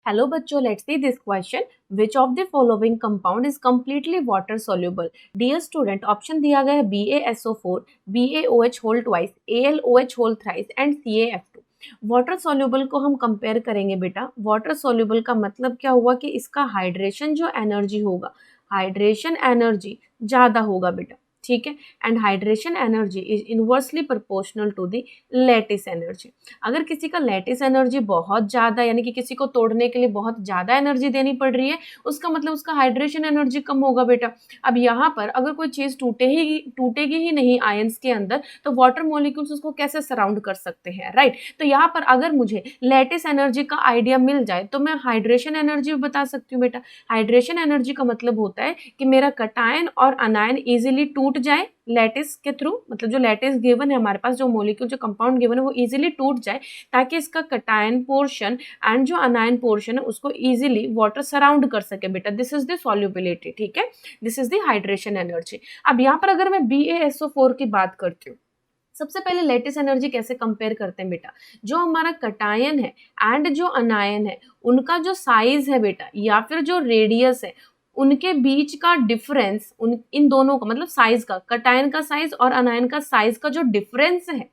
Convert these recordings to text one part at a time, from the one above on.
Hello बच्चों, let's see this question. Which of the following compound is completely water soluble? Dear student, option दिया गया है BaSO4, BaOH whole twice, AlOH whole thrice and CaF2। Water soluble को हम compare करेंगे बेटा। Water soluble का मतलब क्या हुआ कि इसका हाइड्रेशन जो एनर्जी होगा, हाइड्रेशन एनर्जी ज़्यादा होगा बेटा, ठीक है। And hydration energy is inversely proportional to the lattice energy. अगर किसी का लैटिस एनर्जी बहुत ज़्यादा, यानी कि किसी को तोड़ने के लिए बहुत ज़्यादा एनर्जी देनी पड़ रही है, उसका मतलब उसका हाइड्रेशन एनर्जी कम होगा बेटा। अब यहाँ पर अगर कोई चीज़ टूटेगी ही नहीं आयंस के अंदर, तो वाटर मॉलिक्यूल्स उसको कैसे सराउंड कर सकते हैं, राइट। तो यहाँ पर अगर मुझे लैटिस एनर्जी का आइडिया मिल जाए तो मैं हाइड्रेशन एनर्जी भी बता सकती हूँ बेटा। हाइड्रेशन एनर्जी का मतलब होता है कि मेरा कटायन और अनायन इजीली टूट जाए लैटिस के थ्रू, मतलब जो लैटिस गिवन है हमारे पास, जो मॉलिक्यूल जो कंपाउंड गिवन है वो इजीली टूट जाए, ताकि इसका कटायन पोर्शन एंड जो अनायन पोर्शन है उसको इजीली वाटर सराउंड कर सके बेटा। दिस इज द सॉल्युबिलिटी, ठीक है, this is the hydration energy. अब यहाँ पर अगर मैं BaSO4 की बात करती हूँ, सबसे पहले लैटिस एनर्जी कैसे कंपेयर करते हैं बेटा। जो हमारा कटायन है एंड जो अनायन है, उनका जो साइज है बेटा या फिर जो रेडियस है, उनके बीच का डिफरेंस, इन दोनों का मतलब साइज का, कटायन का साइज और अनायन का साइज का जो डिफरेंस है,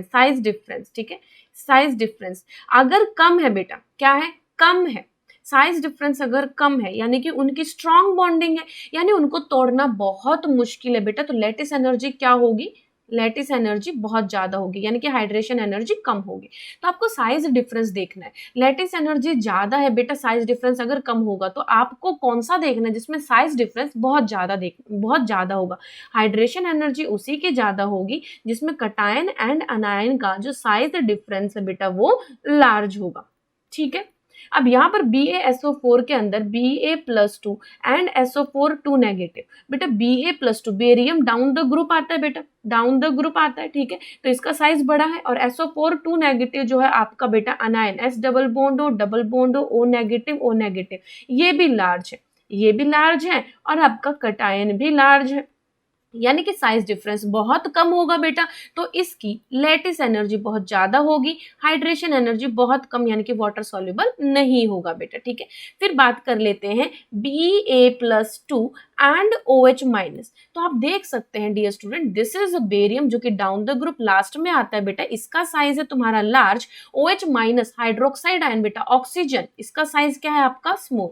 साइज डिफरेंस, ठीक है, साइज डिफरेंस अगर कम है बेटा, क्या है, कम है, साइज डिफरेंस अगर कम है यानी कि उनकी स्ट्रॉन्ग बॉन्डिंग है, यानी उनको तोड़ना बहुत मुश्किल है बेटा, तो लैटिस एनर्जी क्या होगी, लैटिस एनर्जी बहुत ज्यादा होगी, यानी कि हाइड्रेशन एनर्जी कम होगी। तो आपको साइज डिफरेंस देखना है। लैटिस एनर्जी ज्यादा है बेटा, साइज डिफरेंस अगर कम होगा, तो आपको कौन सा देखना है जिसमें साइज डिफरेंस बहुत ज्यादा होगा। हाइड्रेशन एनर्जी उसी की ज्यादा होगी जिसमें कटायन एंड अनायन का जो साइज डिफरेंस है बेटा वो लार्ज होगा, ठीक है। अब यहाँ पर BaSO4 के अंदर Ba+2 एंड SO4 2 नेगेटिव, बेटा Ba+2 barium down the group आता है बेटा, डाउन द ग्रुप आता है, ठीक है, तो इसका साइज बड़ा है। और SO4 2 नेगेटिव जो है आपका बेटा अनायन, S double bond O negative, ये भी लार्ज है, ये भी लार्ज है, और आपका कटायन भी लार्ज है, यानी कि साइज डिफरेंस बहुत कम होगा बेटा, तो इसकी लैटिस एनर्जी बहुत ज्यादा होगी, हाइड्रेशन एनर्जी बहुत कम, यानी कि वाटर सॉल्युबल नहीं होगा बेटा, ठीक है। फिर बात कर लेते हैं Ba+2 एंड OH माइनस। तो आप देख सकते हैं dear student, this is a barium जो कि डाउन द ग्रुप लास्ट में आता है बेटा, इसका साइज है तुम्हारा large. OH minus hydroxide ion बेटा, ऑक्सीजन, इसका साइज क्या है आपका, स्मॉल।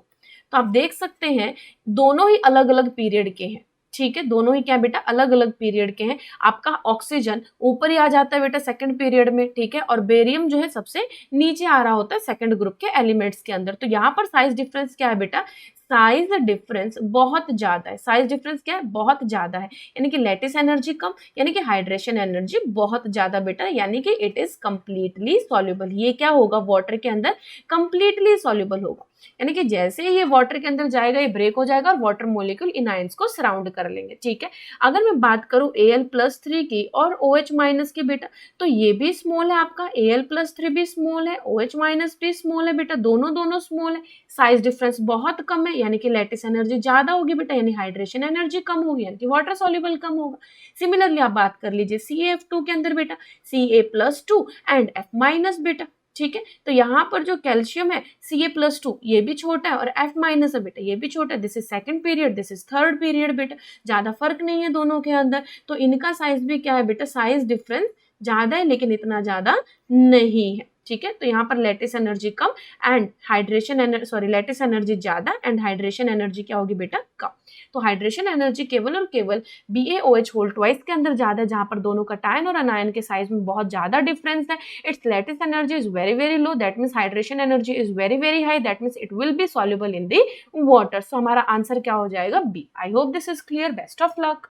तो आप देख सकते हैं दोनों ही अलग अलग पीरियड के हैं, ठीक है, दोनों ही क्या बेटा, अलग अलग पीरियड के हैं। आपका ऑक्सीजन ऊपर ही आ जाता है बेटा सेकंड पीरियड में, ठीक है, और बेरियम जो है सबसे नीचे आ रहा होता है सेकंड ग्रुप के एलिमेंट्स के अंदर। तो यहाँ पर साइज डिफरेंस क्या है बेटा, साइज डिफरेंस बहुत ज्यादा है, साइज डिफरेंस क्या है, बहुत ज्यादा है, यानी कि लैटिस एनर्जी कम, यानी कि हाइड्रेशन एनर्जी बहुत ज्यादा बेटा, यानी कि इट इज कंप्लीटली सॉल्युबल। ये क्या होगा, वाटर के अंदर कंप्लीटली सॉल्युबल होगा, यानी कि जैसे ही ये वाटर के अंदर जाएगा ये ब्रेक हो जाएगा और वाटर मॉलिक्यूल इन आयंस को सराउंड कर लेंगे, ठीक है। अगर मैं बात करूं Al+3 की और OH माइनस की बेटा, तो ये भी स्मॉल है आपका, Al+3 भी स्मॉल है, OH माइनस भी स्मॉल है बेटा, दोनों स्मॉल है, साइज डिफरेंस बहुत कम है, यानी कि लैटिस एनर्जी ज्यादा होगी बेटा, यानी हाइड्रेशन एनर्जी कम होगी, यानी कि वाटर सॉल्युबल कम होगा। सिमिलरली आप बात कर लीजिए CaF2 के अंदर बेटा, Ca+2 एंड F माइनस बेटा, ठीक है। तो यहाँ पर जो कैल्शियम है Ca+2 ये भी छोटा है और F माइनस है बेटा, ये भी छोटा है। This is second period, this is third period बेटा, ज्यादा फर्क नहीं है दोनों के अंदर। तो इनका साइज भी क्या है बेटा, साइज डिफरेंस ज्यादा है लेकिन इतना ज्यादा नहीं है, ठीक है। तो यहाँ पर lattice energy come and hydration energy, sorry, lattice energy ज्यादा एंड हाइड्रेशन एनर्जी क्या होगी बेटा, कम। तो हाइड्रेशन एनर्जी केवल और केवल BaOH होल ट्वाइस के अंदर ज्यादा है, जहां पर दोनों कटायन और अनायन के साइज में बहुत ज्यादा डिफरेंस है। Its lattice energy is very low, that means hydration energy is very high, that means it will be soluble in the water. So हमारा आंसर क्या हो जाएगा, B. I hope this is clear, best of luck.